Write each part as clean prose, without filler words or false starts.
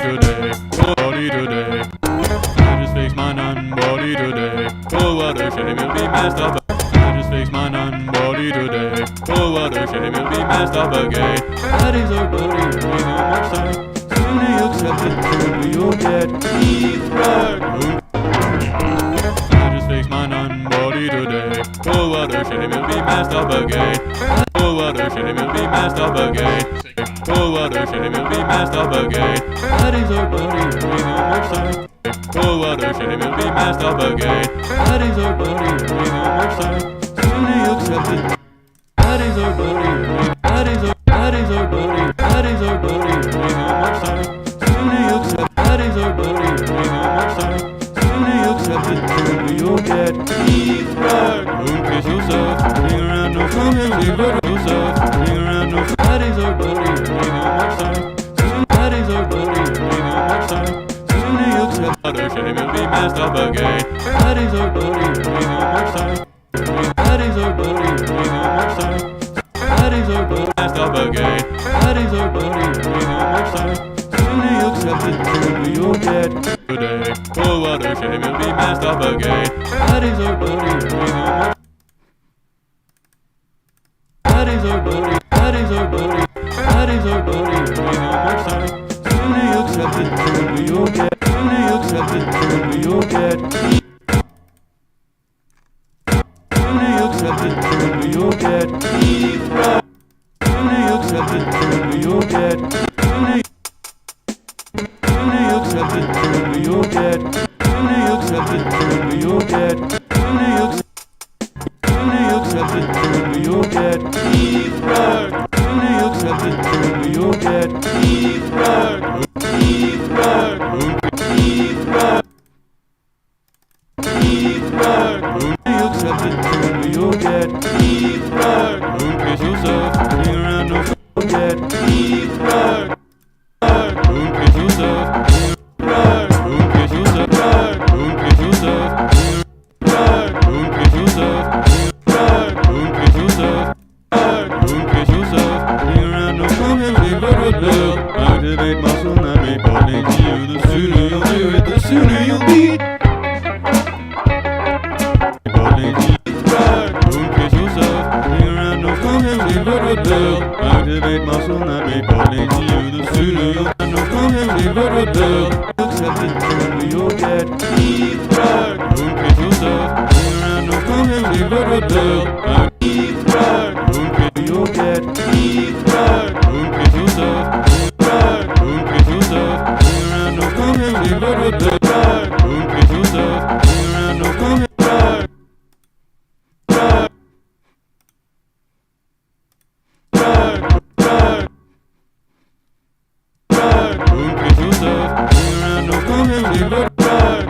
today, body today. I just fixed my non-body today. Oh, what a shame, you'll be messed up. I just fixed my non-body today. Oh, what a shame, you'll be messed up again. That is our body, running on our side. Sooner you accept it, sooner you'll get deep fried. I just fixed my non-body today. Oh, what a shame, you'll be messed up again. Oh, what a shame, you'll be messed up again. Oh, what a shame, you'll be messed up again. That is our body, running on our side. Oh, what a shame, you'll be messed up again. That is our body, running on our side. Sooner you accept it. That is our body, that is our body, that is our body, running on our side. Sooner you accept. That is our body, running on our side. Sooner you accept it, sooner you'll get deep fried. Don't kiss yourself, hang around, no come and leave yourself, hang around, no. That is our body, running on our side. That is our body, running on our side. Sooner you accept. What a shame, you'll be messed up again. That is our body, running on our side. That is our body, running on our side. That is our body, messed up again. That is our body, running on our side. Sooner you accept it, sooner you'll get today. Oh, what a shame, you'll be messed up again. That is our body, running on our. That is our body, that is our body, that is our body, running on our side. Sooner you accept it, sooner you'll get. Sooner you accept it, sooner you'll get. Sooner you accept it, sooner you'll get deep fried. Sooner you accept it, sooner you'll get. Sooner you accept it, sooner you'll get. Sooner you accept it, sooner you'll get. Sooner you accept it, sooner you'll get deep fried. Sooner you accept it, sooner you'll get deep fried. Deep fried. Deep fried. Deep fried. Sooner you accept it, sooner you'll get deep fried. Don't kiss yourself, hang around, no you'll get deep fried. Don't kiss yourself, fried. Don't kiss yourself, fried. Don't kiss yourself, fried. Don't kiss yourself, fried. Don't kiss yourself, fried. Don't kiss yourself, hang around, no come and leave a love. Activate muscle memory, body to you. The sooner you'll do it, the sooner you'll be. Body to you, fried. Don't kiss yourself, hang around, no come and leave a love. Activate muscle memory, body to you. The sooner you'll no come and leave a love. Accept it, sooner you'll get deep fried. Don't kiss yourself, hang around, no come and leave a love. Deep fried. Don't kiss, you'll get deep fried. Don't kiss yourself, fried. Don't kiss yourself, hang around, no come and leave a love. Fried. Don't kiss yourself, hang around, no come and fried. Fried. Fried. Fried. Fried. Don't kiss yourself, hang around, no come and leave a fried.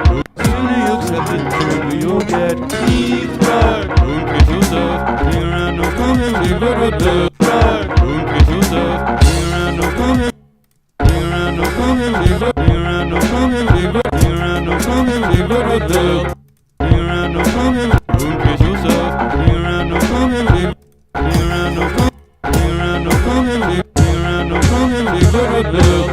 Sooner you accept it, sooner you'll get deep fried. Don't kiss yourself, hang around, no come and leave a love. Fried. Don't kiss yourself, hang around, no come and hang around, no come and leave a hang around, no come and leave a hang around, no come and leave a love. Hang around, no come and don't kiss yourself, hang around, no come and leave hang around, no come hang around, no come and leave hang around, no come and leave a love.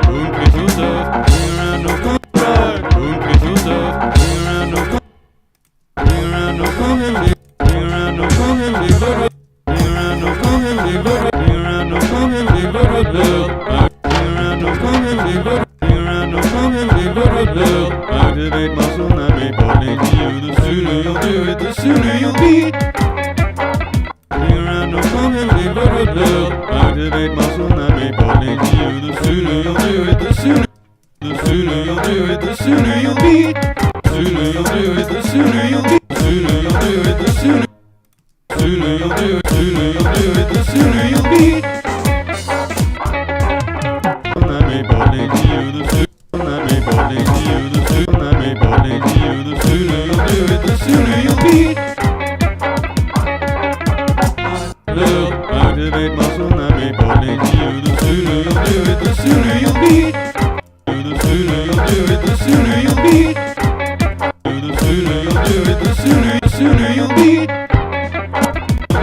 Don't kiss yourself, hang around, no come fried. Don't kiss yourself, hang around, no come hang around, no come and leave hang around, no come and leave a hang around, no come and leave a hang around, no come and leave a love. Hang around, no come and leave a hang around, no come and leave a love. Activate muscle memory, body to you. The sooner you'll do it, the sooner you'll be. Hang around, no come and leave a love. Activate muscle memory, body to you. The sooner you'll do it, the sooner you'll do it, the sooner you'll be. Sooner you'll do it, the sooner you'll be. Sooner you'll do it, the sooner. Sooner you'll do it, sooner you'll do it, the sooner you'll be. Memory, body to you. The sooner memory, body to you. The sooner memory, body to you. The sooner you'll do it, the sooner you'll be. Love, activate muscle memory, body to you. The sooner you'll do it, the sooner you'll be. The sooner you'll do it, the sooner you'll be. The sooner you'll do it, the sooner you'll be.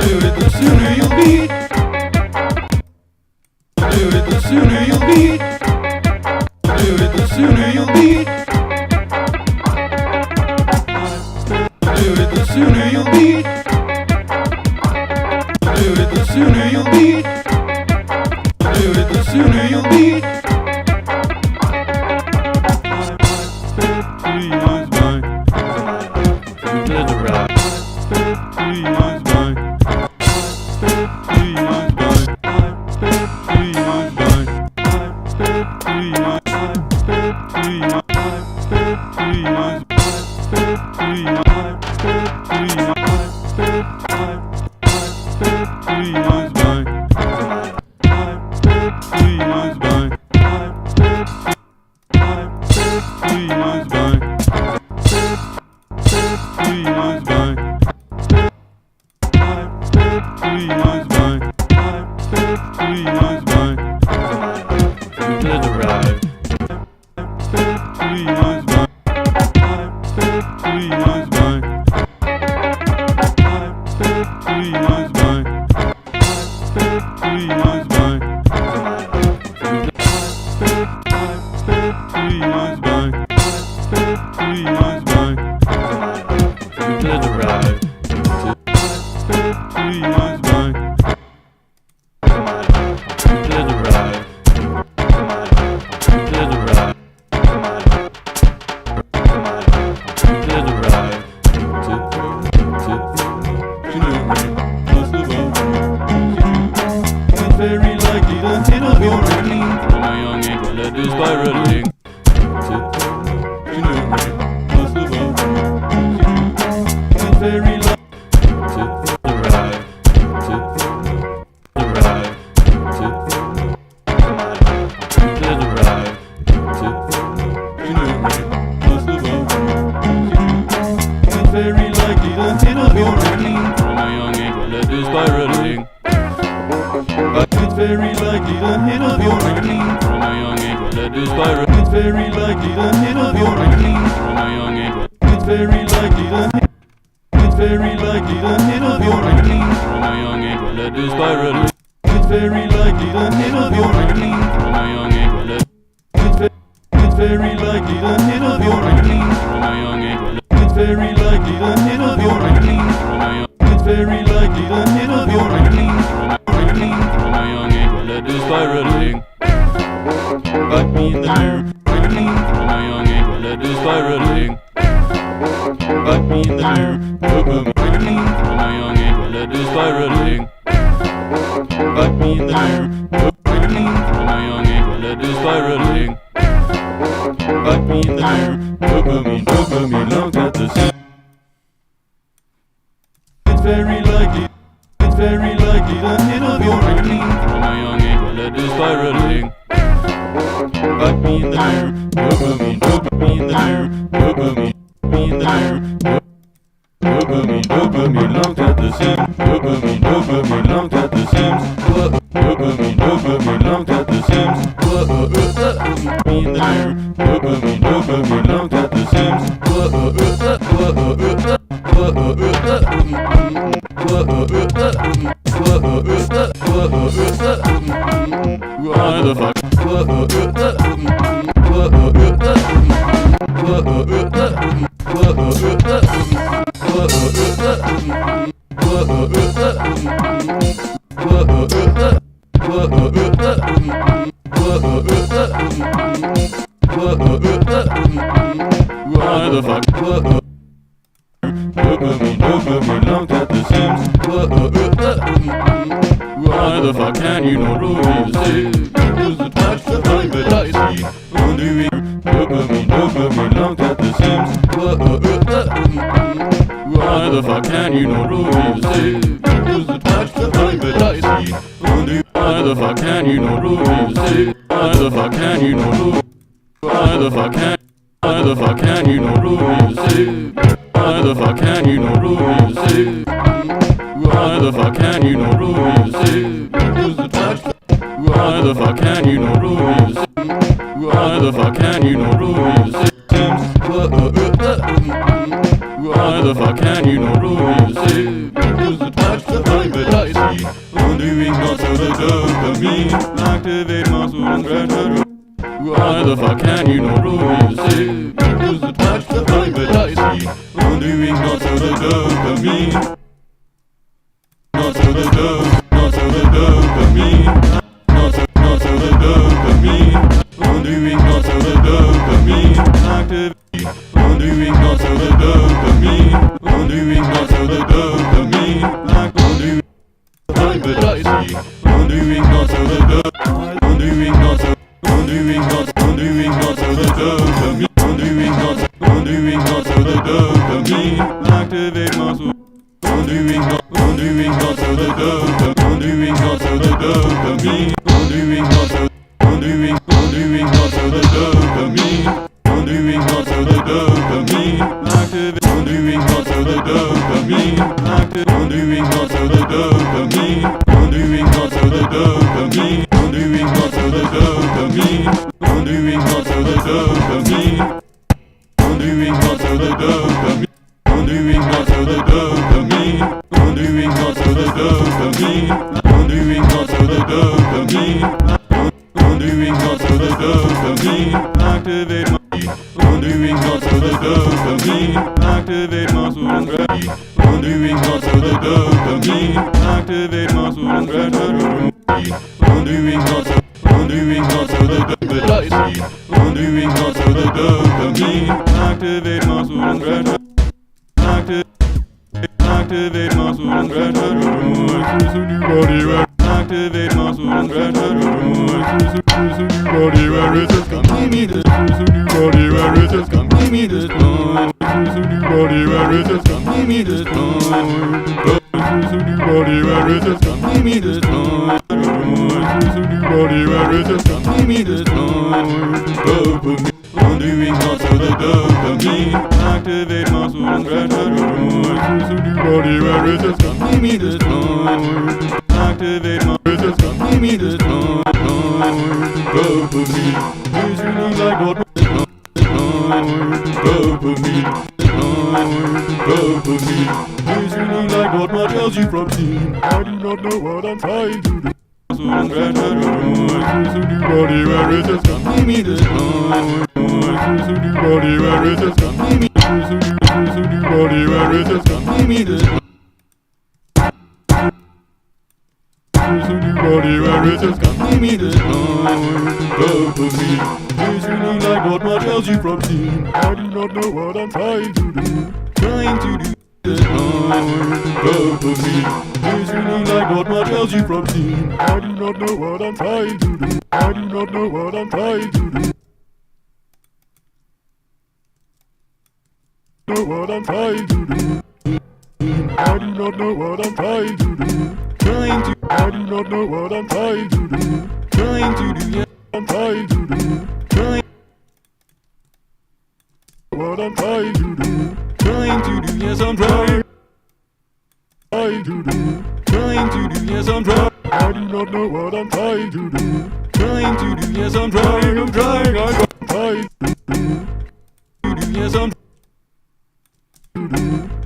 Do it, the sooner you'll be. Do it, the sooner you'll be. Do it, the sooner you'll be. Do it, the sooner you'll be. Do it, the sooner you'll be. Do it, the sooner you'll be. Why the fuck can you not rule music? Who's attached to my dopamine. Activate muscle and stretch. Why the fuck can you not roll me a sick? Because attached to hyperdice. Undoing not so the dopamine. Not so the dopamine. Not so the dopamine. Undoing not so the dopamine. Activate. Undoing not so the dopamine. Undoing not so the dopamine. Undoing hyperdice. Undoing not so the dopamine. Undoing not so. Undoing not so the dopamine. Undoing not so the dopamine. Activate muscle. Undoing not so the dopamine. Undoing not so the dopamine. Undoing not so the dopamine. Undoing not so the dopamine. Activate. Undoing not so the dopamine. Activate. Undoing not so the dopamine. Undoing not so the dopamine. Undoing not so the dopamine. Undoing not so the dopamine. Undoing not so the dopamine. Undoing not so the dopamine. Undoing not so the dopamine. Undoing not so the dopamine. Undoing not so the dopamine. Activate my. Undoing not so the dopamine. Activate muscle and stretch. Undoing not so the dopamine. Activate muscle and stretch. Undoing not so. Undoing not so the dopamine. Undoing not so the dopamine. Activate muscle and stretch. Activate muscle and stretch. Access a new body where. Activate muscle and stretch. Access a new body where it says come give me this. Access a new body where it says come give me this. Access a new body where it says come give me this. Access a new body where it says come give me this. Access a new body where it says come give me this. Dopamine. Undoing not so the dopamine. Activate muscle and stretch. Access a new body where it says come give me this. Activate muscle. It says come give me this. Dopamine. Is really like what. Dopamine. Dopamine. Is really like what my tells you from teen. I do not know what I'm trying to do. Muscle and stretch. Access a new body where it says come give me this. Access a new body where it says come give me. Access a new body where it says come give me this. Access a new body where it says come give me this. Dopamine. Is really like what my tells you from teen. I do not know what I'm trying to do. Trying to do. Dopamine. Is really like what my tells you from teen. I do not know what I'm trying to do. I do not know what I'm trying to do. Know what I'm trying to do. I do not know what I'm trying to do. Trying to. I do not know what I'm trying to do. Trying to do. Yeah, I'm trying to do. Trying. What I'm trying to do. Trying to do. Yes, I'm trying. Trying to do. Trying to do. Yes, I'm trying. I do not know what I'm trying to do. Trying to do. Yes, I'm trying. I'm trying. I'm trying to do. Yes, I'm.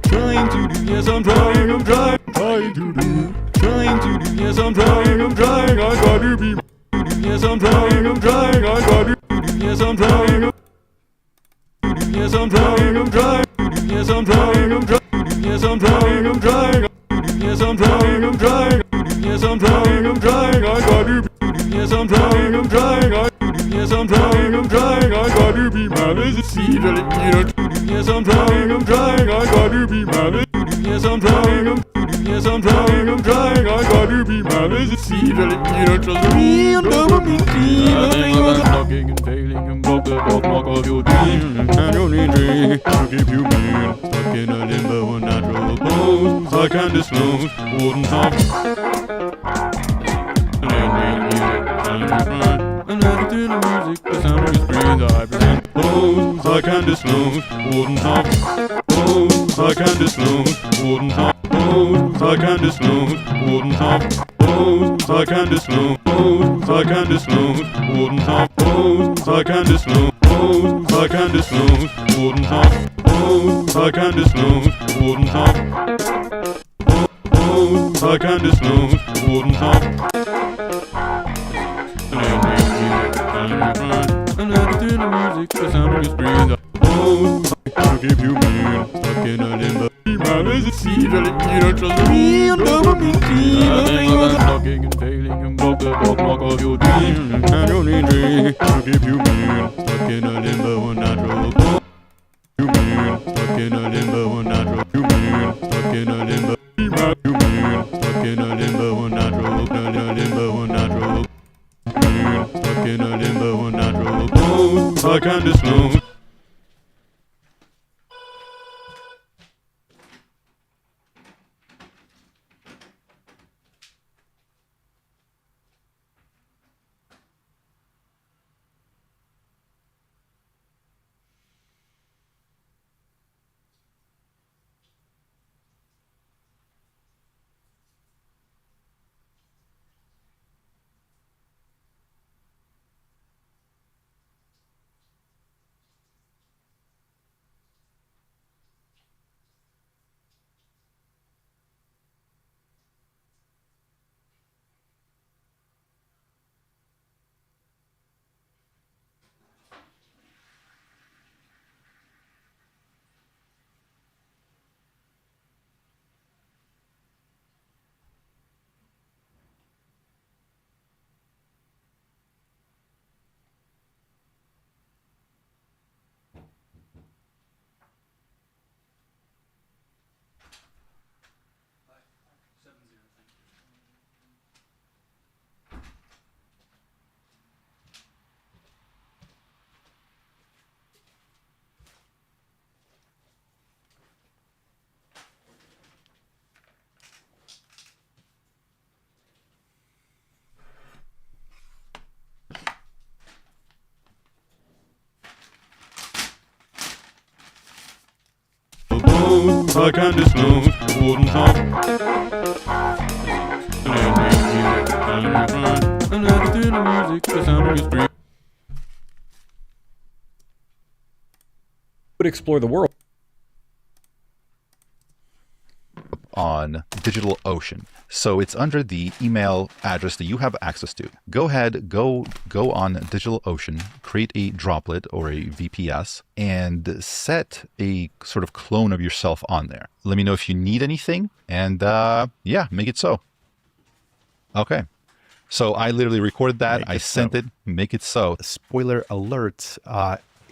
Trying to do, yes I'm trying to do. Trying to do, yes I'm trying, I gotta be. Yes I'm trying, I gotta do. Yes I'm trying, yes I'm trying, yes I'm trying, yes I'm trying, yes I'm trying, yes I'm trying, I gotta be. Yes I'm trying, yes I'm trying, I gotta be mad as a seed. Yes I'm trying, I gotta be mad. Yes I'm trying, yes I'm trying, I gotta be mad as a seed. Trust me, I'm dopamine. I think about knocking and failing and broke the bookmark of your dream. And your dream to keep you mean. Stuck in a limbo, unnatural pose. I can't disclose, wouldn't talk. And added to the music, the sound of his breathe, I present pose. I can't disclose, wouldn't talk. Pose. I can't disclose, wouldn't talk. Pose. I can't disclose, wouldn't talk. Pose. I can't disclose. Pose. I can't disclose, wouldn't talk. Pose. I can't disclose. Pose. I can't disclose, wouldn't talk. Pose. I can't disclose, wouldn't talk. Pose. I can't disclose, wouldn't talk. the music, the sound of your screams. Oh, I keep you mean, stuck in a limbo. Man, as a sea, telling me you don't trust me, I'm never been seen. I think about talking and failing and broke the bookmark of your dream. I don't need me, I keep you mean, stuck in a limbo and natural. You mean, stuck in a limbo and natural. You mean, stuck in a limbo. You mean, stuck in a limbo and natural. Limbo and natural. You mean, stuck in a limbo and natural. Oh, I can't disclose. I can't disclose. Wouldn't talk. Would explore the world on DigitalOcean. So it's under the email address that you have access to. Go ahead, go on DigitalOcean, create a droplet or a VPS, and set a sort of clone of yourself on there. Let me know if you need anything, and yeah, make it so. Okay. So I literally recorded that. I sent it. Make it so. Spoiler alert,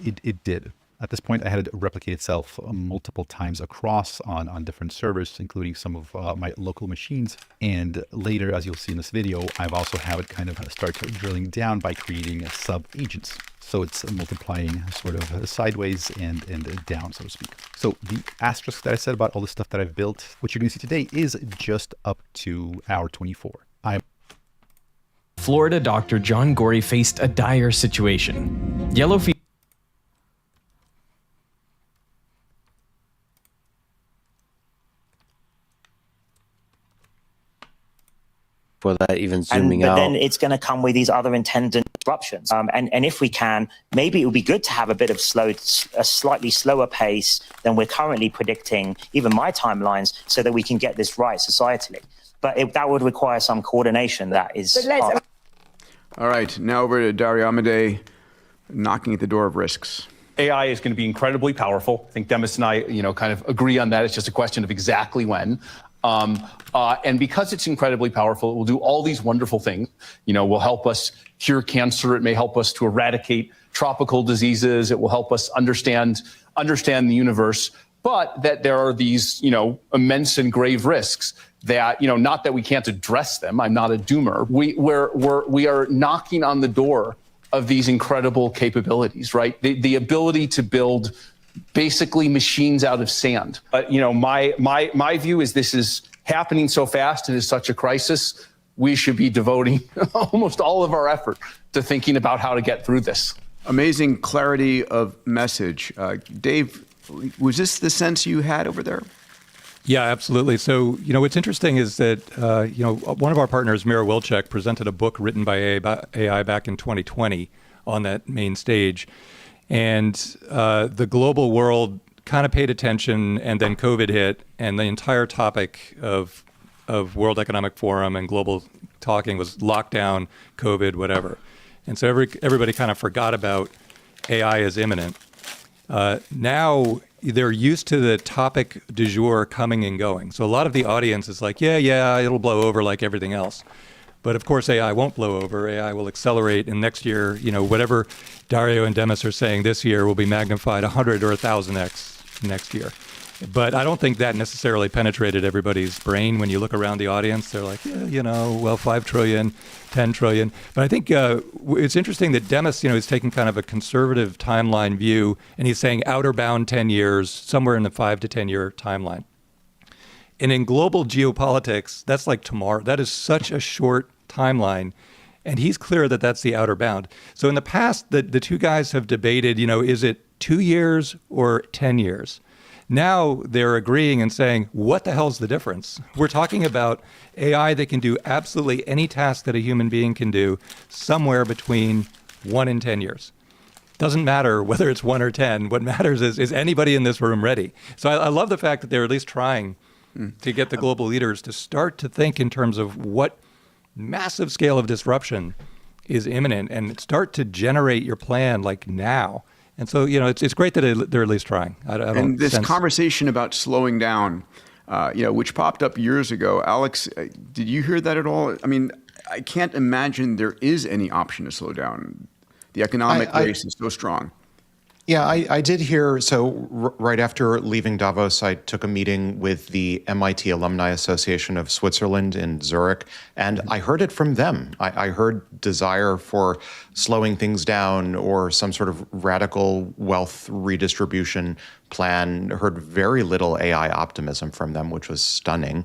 it did. At this point, I had it replicate itself multiple times across on different servers, including some of my local machines. And later, as you'll see in this video, I've also had it kind of start drilling down by creating sub-agents. So it's multiplying sort of sideways and down, so to speak. So the asterisk that I said about all the stuff that I've built, what you're going to see today is just up to hour 24. Florida doctor John Gorey faced a dire situation. Yellow fever. For that, even zooming out. But then it's going to come with these other intended disruptions. And if we can, maybe it would be good to have a bit of a slightly slower pace than we're currently predicting, even my timelines, so that we can get this right societally. But that would require some coordination that is... All right, now over to Dario Amodei, knocking at the door of risks. AI is going to be incredibly powerful. I think Demis and I, kind of agree on that. It's just a question of exactly when. And because it's incredibly powerful, it will do all these wonderful things. Will help us cure cancer. It may help us to eradicate tropical diseases. It will help us understand the universe. But that there are these, immense and grave risks that, not that we can't address them. I'm not a doomer. We are knocking on the door of these incredible capabilities, right? The ability to build basically machines out of sand. My view is this is happening so fast and is such a crisis, we should be devoting almost all of our effort to thinking about how to get through this. Amazing clarity of message. Dave, was this the sense you had over there? Yeah, absolutely. So, what's interesting is that, one of our partners, Mira Wilczek, presented a book written by AI back in 2020 on that main stage. And the global world kind of paid attention, and then COVID hit, and the entire topic of World Economic Forum and global talking was lockdown, COVID, whatever. And so everybody kind of forgot about AI is imminent. Now they're used to the topic du jour coming and going. So a lot of the audience is like, yeah, it'll blow over like everything else. But of course, AI won't blow over. AI will accelerate, and next year, whatever Dario and Demis are saying this year will be magnified 100 or 1,000x next year. But I don't think that necessarily penetrated everybody's brain. When you look around the audience, they're like, 5 trillion, 10 trillion. But I think it's interesting that Demis, is taking kind of a conservative timeline view, and he's saying outer bound 10 years, somewhere in the 5 to 10 year timeline. And in global geopolitics, that's like tomorrow. That is such a short timeline. And he's clear that that's the outer bound. So in the past, the two guys have debated, is it 2 years or 10 years? Now they're agreeing and saying, what the hell's the difference? We're talking about AI that can do absolutely any task that a human being can do somewhere between 1 and 10 years. Doesn't matter whether it's 1 or 10. What matters is anybody in this room ready? So I love the fact that they're at least trying to get the global leaders to start to think in terms of what massive scale of disruption is imminent and start to generate your plan like now. And so, it's great that they're at least trying. And this conversation about slowing down, which popped up years ago. Alex, did you hear that at all? I mean, I can't imagine there is any option to slow down. The economic race is so strong. Yeah, I did hear. So right after leaving Davos, I took a meeting with the MIT Alumni Association of Switzerland in Zurich, and I heard it from them. I heard desire for slowing things down or some sort of radical wealth redistribution plan. Heard very little AI optimism from them, which was stunning.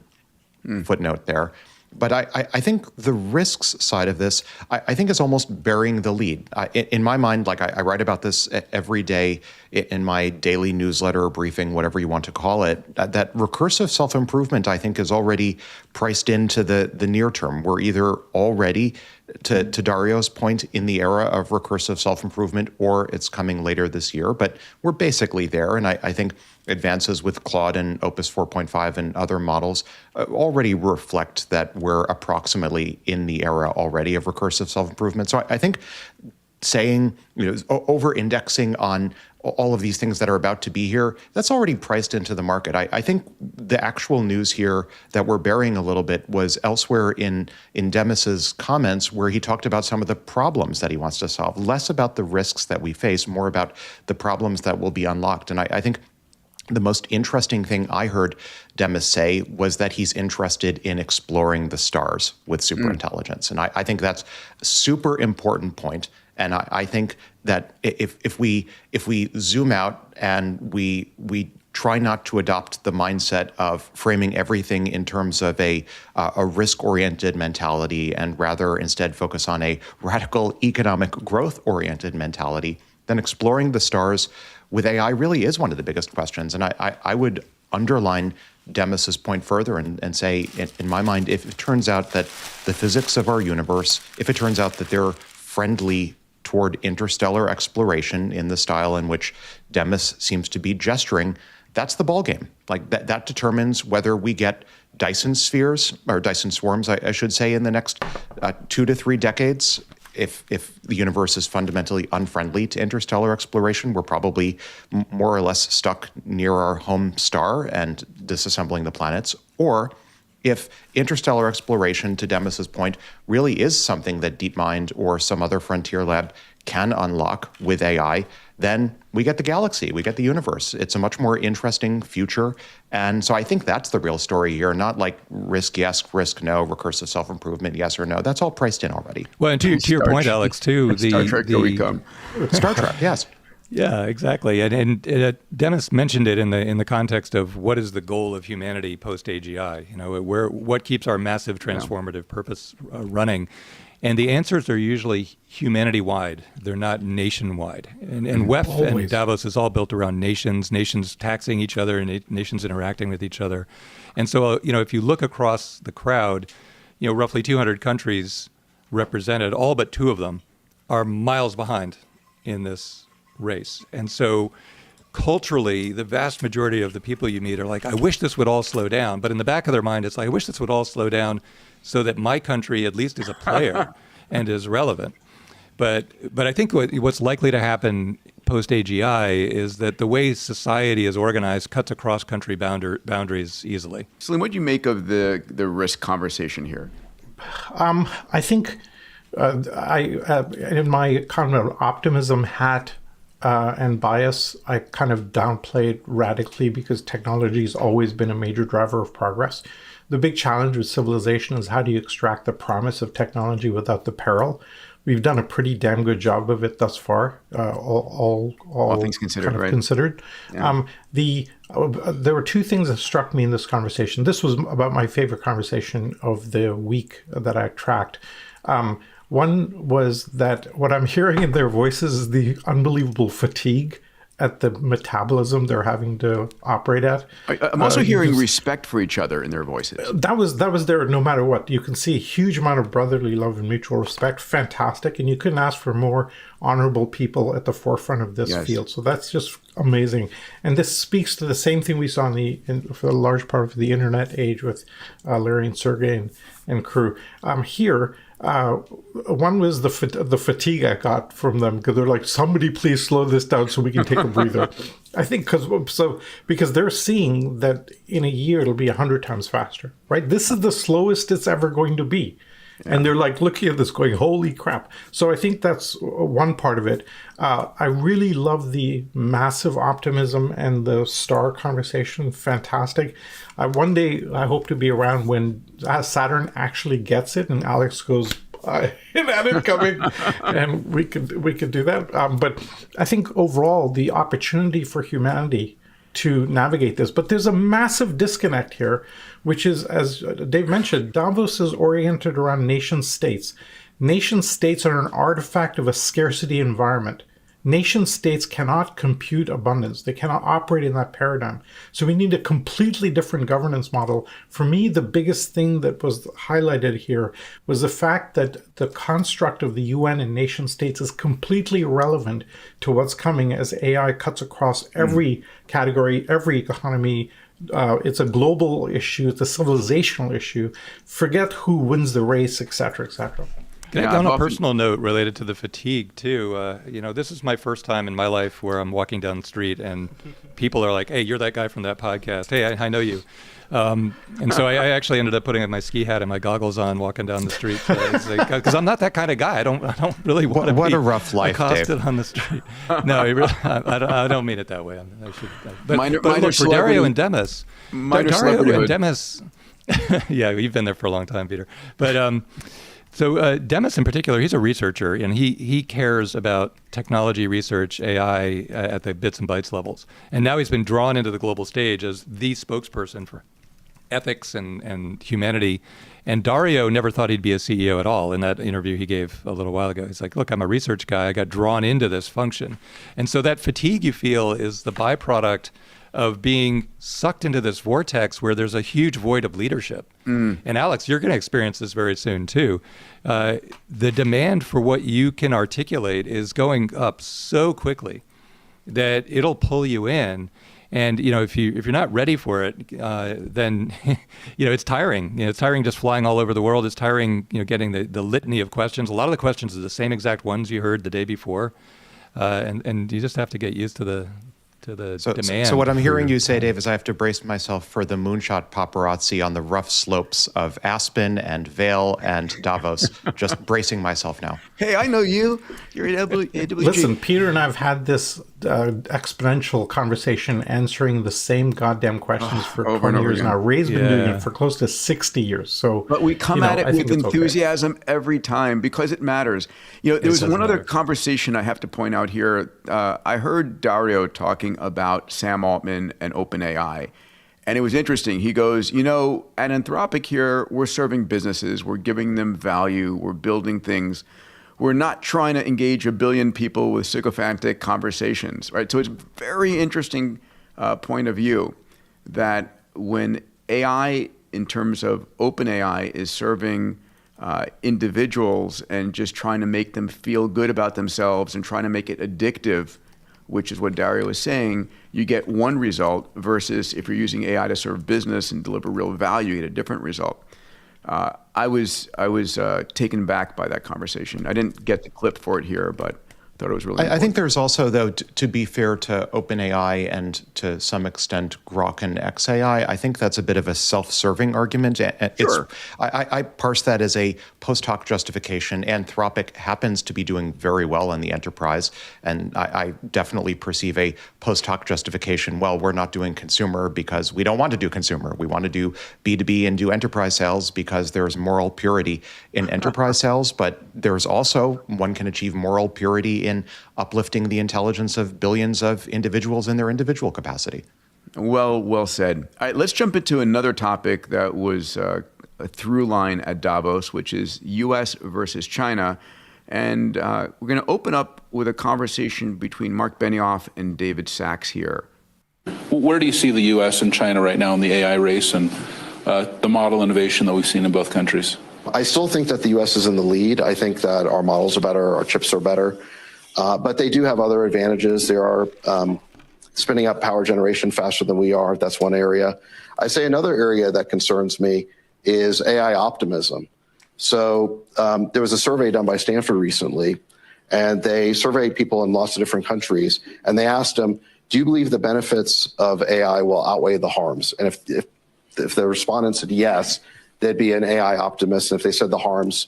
Footnote there. But I think the risks side of this, I think is almost burying the lead. In my mind, like I write about this every day in my daily newsletter or briefing, whatever you want to call it, that recursive self-improvement, I think, is already priced into the near term. We're either already, to Dario's point, in the era of recursive self-improvement, or it's coming later this year. But we're basically there. And I think advances with Claude and Opus 4.5 and other models already reflect that we're approximately in the era already of recursive self-improvement. So I think saying, over-indexing on all of these things that are about to be here, that's already priced into the market. I think the actual news here that we're burying a little bit was elsewhere in Demis's comments, where he talked about some of the problems that he wants to solve, less about the risks that we face, more about the problems that will be unlocked. And I think the most interesting thing I heard Demis say was that he's interested in exploring the stars with superintelligence. And I think that's a super important point. And I think that if we zoom out and we try not to adopt the mindset of framing everything in terms of a risk-oriented mentality and rather instead focus on a radical economic growth-oriented mentality, then exploring the stars with AI really is one of the biggest questions. And I would underline Demis's point further and say, in my mind, if it turns out that the physics of our universe, if it turns out that they're friendly toward interstellar exploration in the style in which Demis seems to be gesturing, that's the ballgame. Like that determines whether we get Dyson spheres, or Dyson swarms, I should say, in the next 2 to 3 decades. If the universe is fundamentally unfriendly to interstellar exploration, we're probably more or less stuck near our home star and disassembling the planets. Or if interstellar exploration, to Demis's point, really is something that DeepMind or some other frontier lab can unlock with AI, then we get the galaxy, we get the universe. It's a much more interesting future. And so I think that's the real story here, not like risk yes, risk no, recursive self-improvement yes or no. That's all priced in already. Well, and to your point, Alex, too, Star Trek we come. Star Trek, yes. Yeah, exactly. And Demis mentioned it in the context of what is the goal of humanity post-AGI, what keeps our massive transformative purpose running. And the answers are usually humanity-wide. They're not nation-wide. And WEF and Davos is all built around nations taxing each other and nations interacting with each other. And so, if you look across the crowd, roughly 200 countries represented, all but 2 of them are miles behind in this race. And so culturally, the vast majority of the people you meet are like, I wish this would all slow down. But in the back of their mind, it's like, I wish this would all slow down so that my country at least is a player and is relevant. But I think what's likely to happen post AGI is that the way society is organized cuts across country boundaries easily. Salim, what do you make of the risk conversation here? I think in my kind of optimism hat and bias, I kind of downplayed radically because technology has always been a major driver of progress. The big challenge with civilization is how do you extract the promise of technology without the peril? We've done a pretty damn good job of it thus far, all things considered, kind of right? considered. Yeah. There were two things that struck me in this conversation. This was about my favorite conversation of the week that I tracked. One was that what I'm hearing in their voices is the unbelievable fatigue at the metabolism they're having to operate at. I'm also hearing respect for each other in their voices. That was there no matter what. You can see a huge amount of brotherly love and mutual respect. Fantastic. And you couldn't ask for more honorable people at the forefront of this field. So that's just amazing. And this speaks to the same thing we saw for a large part of the internet age with Larry and Sergey and crew. Here, one was the fatigue I got from them because they're like, somebody please slow this down so we can take a breather. I think because they're seeing that in a year it'll be 100 times faster, right? This is the slowest it's ever going to be. Yeah. And they're like looking at this going, holy crap. So I think that's one part of it. I really love the massive optimism and the star conversation. Fantastic. One day I hope to be around when Saturn actually gets it and Alex goes, at it coming, and we could do that. But I think overall the opportunity for humanity to navigate this. But there's a massive disconnect here, which is, as Dave mentioned, Davos is oriented around nation states. Nation states are an artifact of a scarcity environment. Nation states cannot compute abundance. They cannot operate in that paradigm. So we need a completely different governance model. For me, the biggest thing that was highlighted here was the fact that the construct of the UN and nation states is completely irrelevant to what's coming as AI cuts across every category, every economy. It's a global issue. It's a civilizational issue. Forget who wins the race, et cetera, et cetera. On a personal note related to the fatigue too, this is my first time in my life where I'm walking down the street and people are like, hey, you're that guy from that podcast. Hey, I know you. And so I actually ended up putting my ski hat and my goggles on, walking down the street because I'm not that kind of guy. I don't really want to be a rough life, accosted Dave. on the street. No, I don't mean it that way. But look, for celebrity. Dario and Demis, yeah, you've been there for a long time, Peter. But so Demis in particular, he's a researcher, and he cares about technology research, AI at the bits and bytes levels. And now he's been drawn into the global stage as the spokesperson for ethics and humanity. And Dario never thought he'd be a CEO at all. In that interview he gave a little while ago, he's like, look, I'm a research guy. I got drawn into this function. And so that fatigue you feel is the byproduct of being sucked into this vortex where there's a huge void of leadership. And Alex, you're going to experience this very soon too. The demand for what you can articulate is going up so quickly that it'll pull you in. And if you're not ready for it, then it's tiring. It's tiring just flying all over the world. It's tiring, getting the litany of questions. A lot of the questions are the same exact ones you heard the day before, and you just have to get used to the demand. So what I'm hearing you say, Dave, is I have to brace myself for the moonshot paparazzi on the rough slopes of Aspen and Vail and Davos. Just bracing myself now. Hey, I know you. You're at AWG. Listen, Peter and I have had this exponential conversation answering the same goddamn questions for 20 years now. Ray's been doing it for close to 60 years. So, but we come at it with enthusiasm every time because it matters. There was one other conversation I have to point out here. I heard Dario talking about Sam Altman and OpenAI. And it was interesting. He goes, at Anthropic here, we're serving businesses. We're giving them value. We're building things. We're not trying to engage a billion people with sycophantic conversations, right? So it's a very interesting point of view that when AI, in terms of OpenAI, is serving individuals and just trying to make them feel good about themselves and trying to make it addictive, which is what Dario is saying, you get one result versus if you're using AI to serve business and deliver real value, you get a different result. I was taken back by that conversation. I didn't get the clip for it here, but thought it was really I think there's also, though, to be fair to OpenAI and to some extent Grok and XAI, I think that's a bit of a self-serving argument. Sure. I parse that as a post hoc justification. Anthropic happens to be doing very well in the enterprise, and I definitely perceive a post hoc justification. Well, we're not doing consumer because we don't want to do consumer. We want to do B2B and do enterprise sales because there's moral purity in enterprise sales, but there's also, one can achieve moral purity in uplifting the intelligence of billions of individuals in their individual capacity. Well said. All right, let's jump into another topic that was a through line at Davos, which is U.S. versus China. And we're going to open up with a conversation between Mark Benioff and David Sachs here. Where do you see the U.S. and China right now in the AI race and the model innovation that we've seen in both countries? I still think that the U.S. is in the lead. I think that our models are better, our chips are better. But they do have other advantages. They are spinning up power generation faster than we are. That's one area. I say another area that concerns me is AI optimism. So there was a survey done by Stanford recently, and they surveyed people in lots of different countries, and they asked them, do you believe the benefits of AI will outweigh the harms? And if the respondents said yes, they'd be an AI optimist. And if they said the harms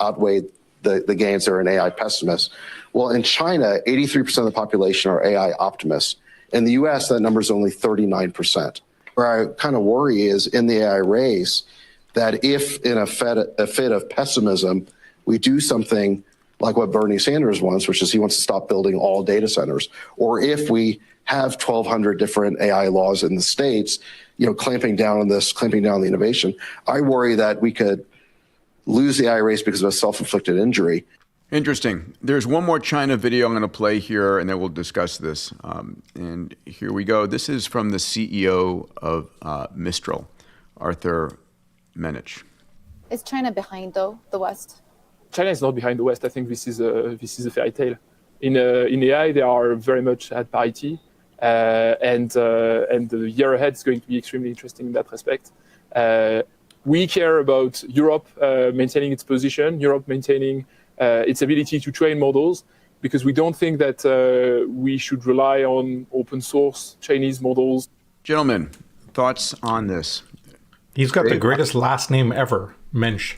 outweighed the gains, they're an AI pessimist. Well, in China, 83% of the population are AI optimists. In the US, that number is only 39%. Where I kind of worry is in the AI race that if in a fit of pessimism, we do something like what Bernie Sanders wants, which is he wants to stop building all data centers, or if we have 1,200 different AI laws in the states, clamping down on this, clamping down on the innovation, I worry that we could lose the AI race because of a self-inflicted injury. Interesting. There's one more China video I'm going to play here, and then we'll discuss this. And here we go. This is from the CEO of Mistral, Arthur Menich. Is China behind, though, the West? China is not behind the West. I think this is a fairy tale. In AI, they are very much at parity, and the year ahead is going to be extremely interesting in that respect. We care about Europe maintaining its position, Europe maintaining its ability to train models, because we don't think that we should rely on open source Chinese models. Gentlemen, thoughts on this? He's got the greatest last name ever, Mensch.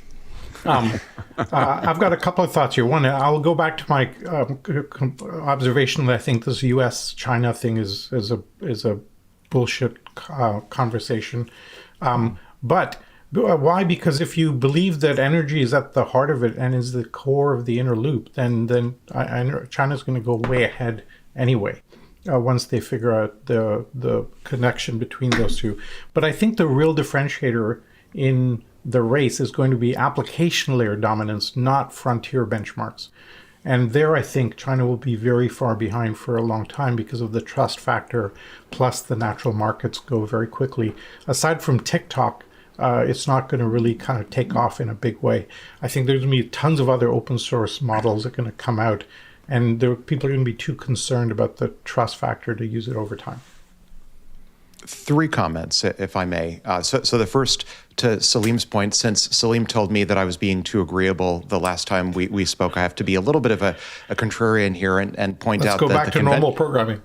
I've got a couple of thoughts here. One, I'll go back to my observation that I think this U.S.-China thing is a bullshit conversation. But why? Because if you believe that energy is at the heart of it and is the core of the inner loop, then China's going to go way ahead anyway. Once they figure out the connection between those two. But I think the real differentiator in the race is going to be application layer dominance, not frontier benchmarks. And there, I think China will be very far behind for a long time because of the trust factor, plus the natural markets go very quickly. Aside from TikTok, it's not going to really kind of take off in a big way. I think there's going to be tons of other open source models that are going to come out, and people are going to be too concerned about the trust factor to use it over time. 3 comments, if I may. So the first, to Salim's point, since Salim told me that I was being too agreeable the last time we spoke, I have to be a little bit of a contrarian here and point out that Let's go back to normal programming.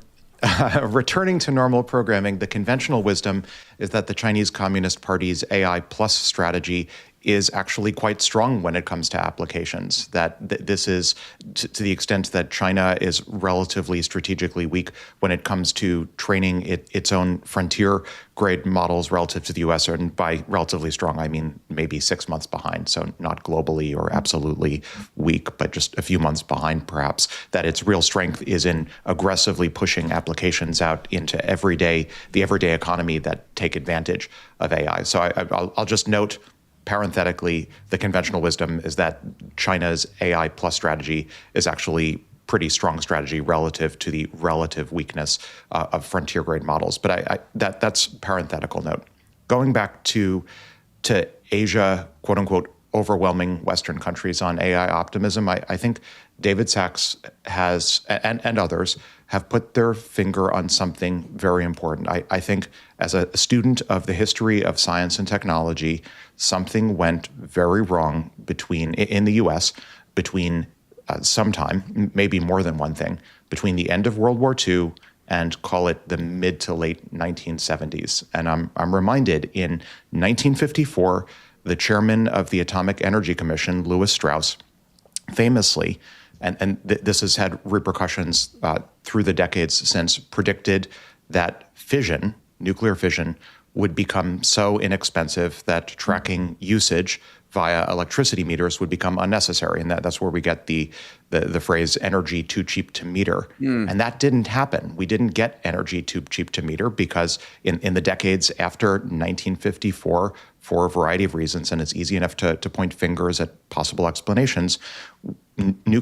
Returning to normal programming, the conventional wisdom is that the Chinese Communist Party's AI plus strategy is actually quite strong when it comes to applications. That this is to the extent that China is relatively strategically weak when it comes to training its own frontier grade models relative to the US, and by relatively strong, I mean maybe 6 months behind. So not globally or absolutely weak, but just a few months behind perhaps. That its real strength is in aggressively pushing applications out into the everyday economy that take advantage of AI. So I'll just note, parenthetically, the conventional wisdom is that China's AI plus strategy is actually pretty strong strategy relative to the relative weakness of frontier grade models. But that's parenthetical note. Going back to Asia, quote unquote, overwhelming Western countries on AI optimism. I think David Sachs has, and others, have put their finger on something very important. I think as a student of the history of science and technology, something went very wrong in the US between sometime, maybe more than one thing, between the end of World War II and call it the mid to late 1970s. And I'm reminded in 1954, the chairman of the Atomic Energy Commission, Lewis Strauss, famously, and this has had repercussions through the decades since, predicted that fission, nuclear fission, would become so inexpensive that tracking usage via electricity meters would become unnecessary. And that's where we get the phrase energy too cheap to meter. And that didn't happen. We didn't get energy too cheap to meter because in the decades after 1954, for a variety of reasons, and it's easy enough to point fingers at possible explanations, nuclear